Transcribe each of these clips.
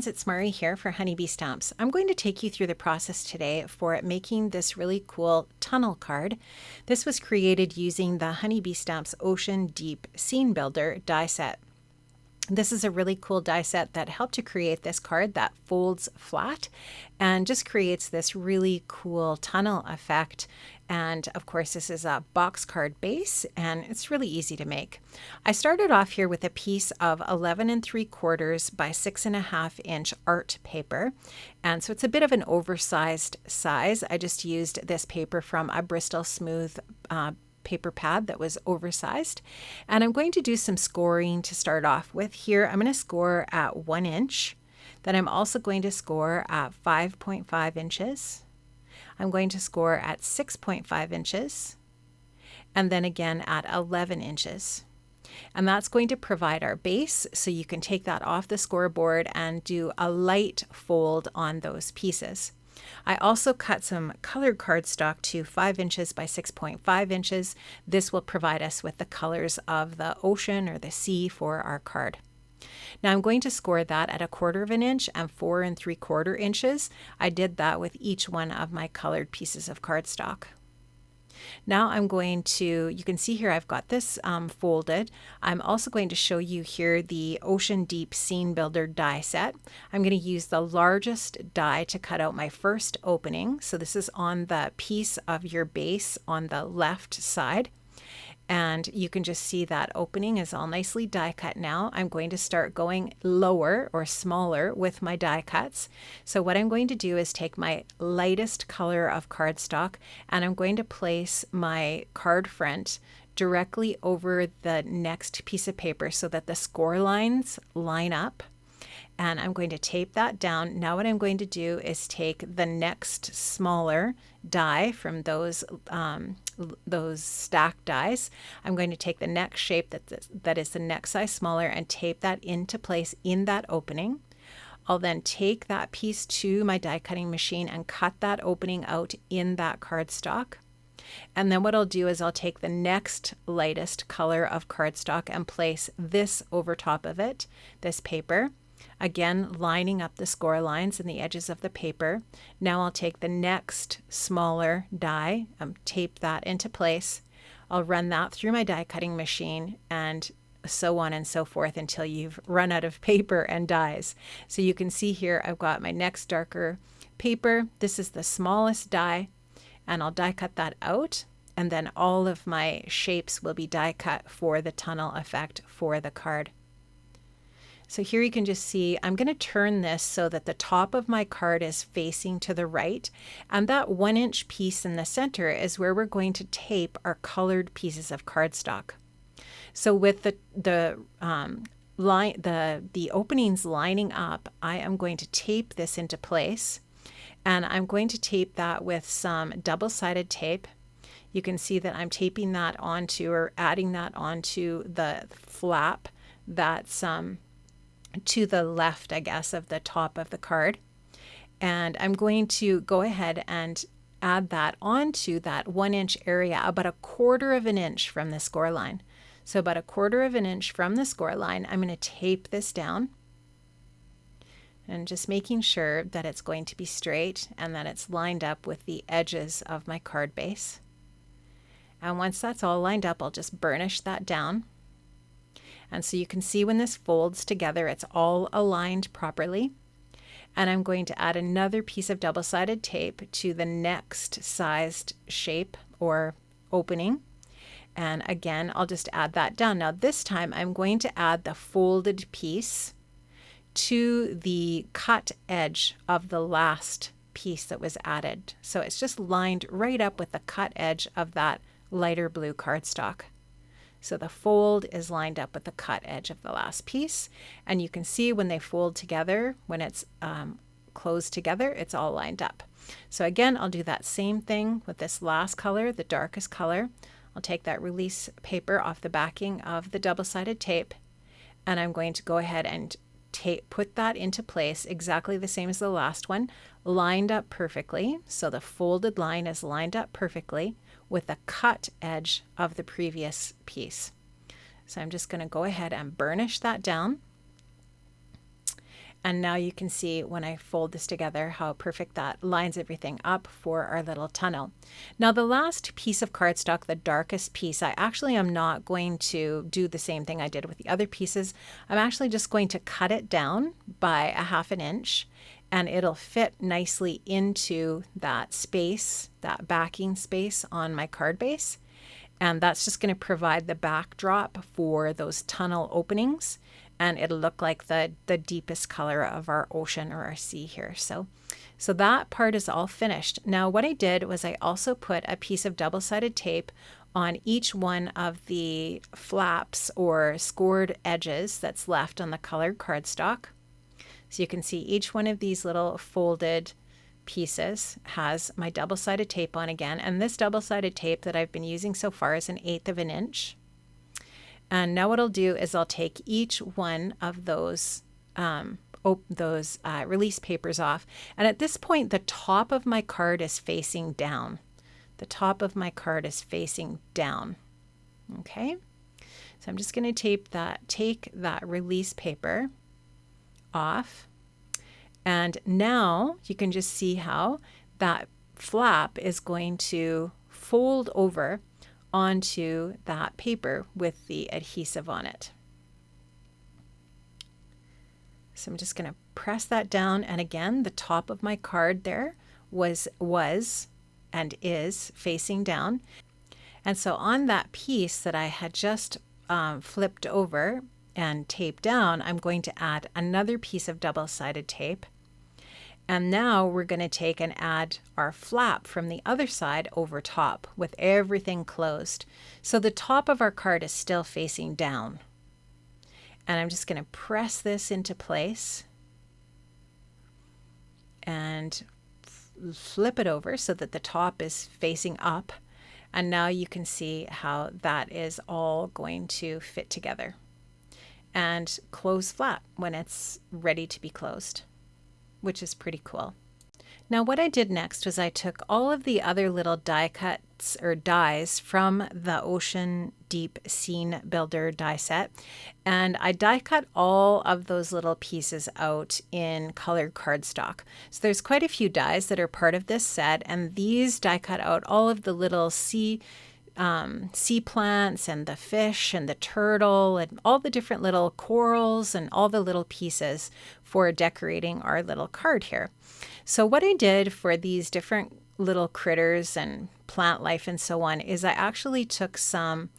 friends, it's Mari here for Honeybee Stamps. I'm going to take you through the process today for making this really cool tunnel card. This was created using the Honeybee Stamps Ocean Deep Scene Builder die set. This is a really cool die set that helped to create this card that folds flat and just creates this really cool tunnel effect. And of course, this is a box card base and it's really easy to make. I started off here with a piece of 11 3/4 by 6.5 inch art paper. And so it's a bit of an oversized size. I just used this paper from a Bristol Smooth paper pad that was oversized. And I'm going to do some scoring to start off with. Here I'm going to score at 1 inch. Then I'm also going to score at 5.5 inches. I'm going to score at 6.5 inches. And then again at 11 inches. And that's going to provide our base, so you can take that off the scoreboard and do a light fold on those pieces. I also cut some colored cardstock to 5 inches by 6.5 inches. This will provide us with the colors of the ocean or the sea for our card. Now I'm going to score that at 1/4 inch and 4 3/4 inches. I did that with each one of my colored pieces of cardstock. Now I'm going to, you can see here I've got this folded. I'm also going to show you here the Ocean Deep Scene Builder die set. I'm going to use the largest die to cut out my first opening. So this is on the piece of your base on the left side. And you can just see that opening is all nicely die cut now. I'm going to start going lower or smaller with my die cuts. So what I'm going to do is take my lightest color of cardstock and I'm going to place my card front directly over the next piece of paper so that the score lines line up. And I'm going to tape that down. Now what I'm going to do is take the next smaller die from those stacked dies. I'm going to take the next shape that is the next size smaller and tape that into place in that opening. I'll then take that piece to my die cutting machine and cut that opening out in that cardstock. And then what I'll do is I'll take the next lightest color of cardstock and place this over top of it, this paper. Again, lining up the score lines and the edges of the paper. Now I'll take the next smaller die, tape that into place. I'll run that through my die cutting machine and so on and so forth until you've run out of paper and dies. So you can see here I've got my next darker paper. This is the smallest die and I'll die cut that out. And then all of my shapes will be die cut for the tunnel effect for the card. So here you can just see, I'm going to turn this so that the top of my card is facing to the right. And that 1 inch piece in the center is where we're going to tape our colored pieces of cardstock. So with the openings lining up, I am going to tape this into place. And I'm going to tape that with some double-sided tape. You can see that I'm taping that onto or adding that onto the flap that's to the left, I guess, of the top of the card. And I'm going to go ahead and add that onto that 1 inch area, about 1/4 inch from the score line. So about 1/4 inch from the score line, I'm going to tape this down and just making sure that it's going to be straight and that it's lined up with the edges of my card base. And once that's all lined up, I'll just burnish that down. And so you can see when this folds together, it's all aligned properly. And I'm going to add another piece of double-sided tape to the next sized shape or opening. And again, I'll just add that down. Now this time I'm going to add the folded piece to the cut edge of the last piece that was added. So it's just lined right up with the cut edge of that lighter blue cardstock. So the fold is lined up with the cut edge of the last piece. And you can see when they fold together, when it's closed together, it's all lined up. So again, I'll do that same thing with this last color, the darkest color. I'll take that release paper off the backing of the double-sided tape, and I'm going to go ahead and put that into place exactly the same as the last one, lined up perfectly. So the folded line is lined up perfectly with the cut edge of the previous piece. So I'm just going to go ahead and burnish that down. And now you can see when I fold this together how perfect that lines everything up for our little tunnel. Now the last piece of cardstock, the darkest piece, I actually am not going to do the same thing I did with the other pieces. I'm actually just going to cut it down by 1/2 inch, and it'll fit nicely into that space, that backing space on my card base. And that's just going to provide the backdrop for those tunnel openings. And it'll look like the deepest color of our ocean or our sea here. So that part is all finished. Now what I did was I also put a piece of double-sided tape on each one of the flaps or scored edges that's left on the colored cardstock. So you can see each one of these little folded pieces has my double-sided tape on again. And this double-sided tape that I've been using so far is 1/8 inch. And now what I'll do is I'll take each one of those release papers off. And at this point, the top of my card is facing down. The top of my card is facing down. Okay. So I'm just going to take that release paper off. And now you can just see how that flap is going to fold over onto that paper with the adhesive on it. So I'm just going to press that down, and again the top of my card there was and is facing down. And so on that piece that I had just flipped over and taped down, I'm going to add another piece of double-sided tape. And now we're going to take and add our flap from the other side over top with everything closed. So the top of our card is still facing down. And I'm just going to press this into place and flip it over so that the top is facing up. And now you can see how that is all going to fit together. And close flat when it's ready to be closed, which is pretty cool. Now what I did next was I took all of the other little die cuts or dies from the Ocean Deep Scene Builder die set, and I die cut all of those little pieces out in colored cardstock. So there's quite a few dies that are part of this set, and these die cut out all of the little sea plants and the fish and the turtle and all the different little corals and all the little pieces for decorating our little card here. So what I did for these different little critters and plant life and so on is I actually took some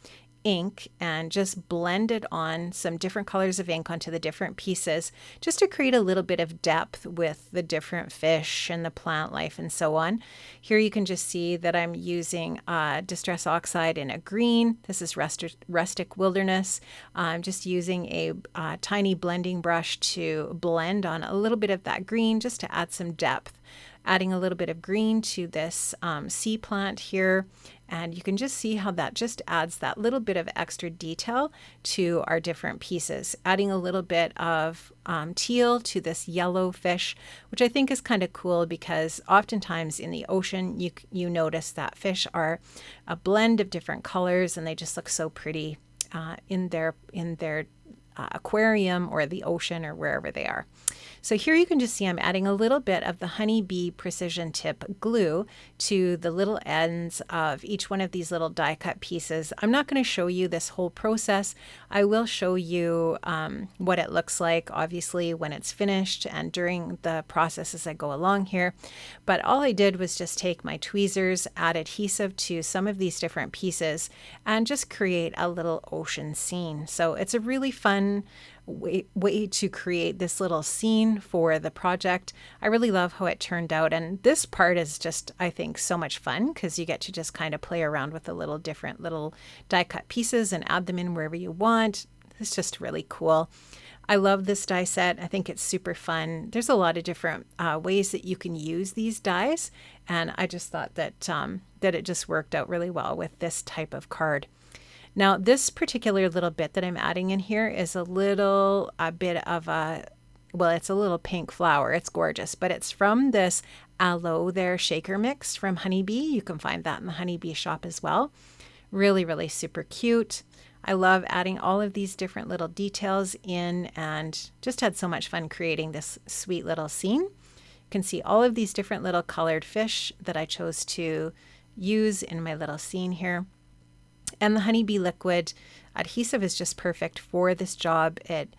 ink and just blended on some different colors of ink onto the different pieces just to create a little bit of depth with the different fish and the plant life and so on. Here you can just see that I'm using Distress Oxide in a green. This is Rustic Wilderness. I'm just using a tiny blending brush to blend on a little bit of that green just to add some depth. Adding a little bit of green to this sea plant here, and you can just see how that just adds that little bit of extra detail to our different pieces. Adding a little bit of teal to this yellow fish, which I think is kind of cool because oftentimes in the ocean you notice that fish are a blend of different colors and they just look so pretty in their aquarium or the ocean or wherever they are. So here you can just see I'm adding a little bit of the Honeybee Precision Tip glue to the little ends of each one of these little die cut pieces. I'm not going to show you this whole process. I will show you what it looks like, obviously, when it's finished and during the process as I go along here. But all I did was just take my tweezers, add adhesive to some of these different pieces, and just create a little ocean scene. So it's a really fun way to create this little scene for the project. I really love how it turned out, and this part is just, I think, so much fun because you get to just kind of play around with the little different little die cut pieces and add them in wherever you want. It's just really cool. I love this die set. I think it's super fun. There's a lot of different ways that you can use these dies, and I just thought that that it just worked out really well with this type of card. Now, this particular little bit that I'm adding in here is a bit of it's a little pink flower. It's gorgeous, but it's from this Aloe There Shaker Mix from Honeybee. You can find that in the Honeybee shop as well. Really, really super cute. I love adding all of these different little details in, and just had so much fun creating this sweet little scene. You can see all of these different little colored fish that I chose to use in my little scene here. And the Honeybee Liquid adhesive is just perfect for this job. It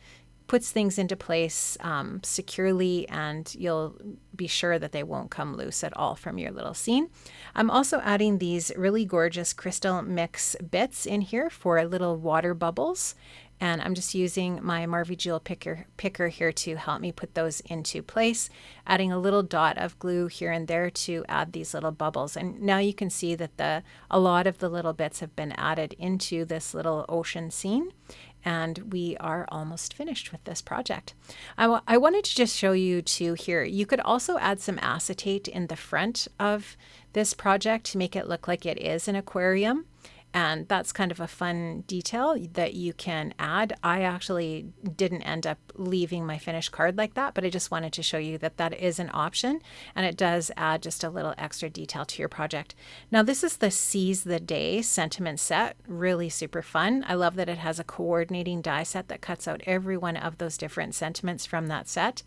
puts things into place securely, and you'll be sure that they won't come loose at all from your little scene. I'm also adding these really gorgeous crystal mix bits in here for little water bubbles, and I'm just using my Marvy Jewel picker here to help me put those into place, adding a little dot of glue here and there to add these little bubbles. And now you can see that a lot of the little bits have been added into this little ocean scene, and we are almost finished with this project. I wanted to just show you too here, you could also add some acetate in the front of this project to make it look like it is an aquarium. And that's kind of a fun detail that you can add. I actually didn't end up leaving my finished card like that, but I just wanted to show you that that is an option, and it does add just a little extra detail to your project. Now this is the Seize the Day sentiment set, really super fun. I love that it has a coordinating die set that cuts out every one of those different sentiments from that set.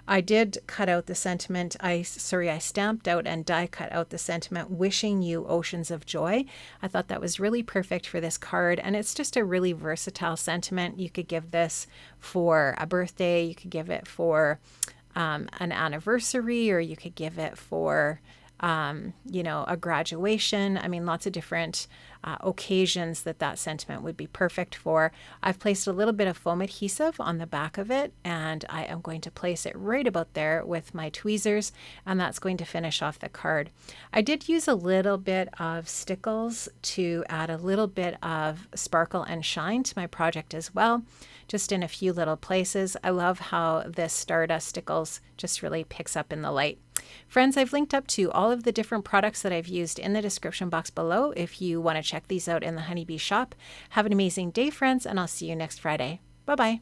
I did cut out the sentiment, I stamped out and die cut out the sentiment, wishing you oceans of joy. I thought that was really perfect for this card, and it's just a really versatile sentiment. You could give this for a birthday, you could give it for an anniversary, or you could give it for a graduation. I mean, lots of different occasions that sentiment would be perfect for. I've placed a little bit of foam adhesive on the back of it, and I am going to place it right about there with my tweezers, and that's going to finish off the card. I did use a little bit of stickles to add a little bit of sparkle and shine to my project as well, just in a few little places. I love how this Stardust stickles just really picks up in the light. Friends, I've linked up to all of the different products that I've used in the description box below if you want to check these out in the Honeybee shop. Have an amazing day, friends, and I'll see you next Friday. Bye-bye.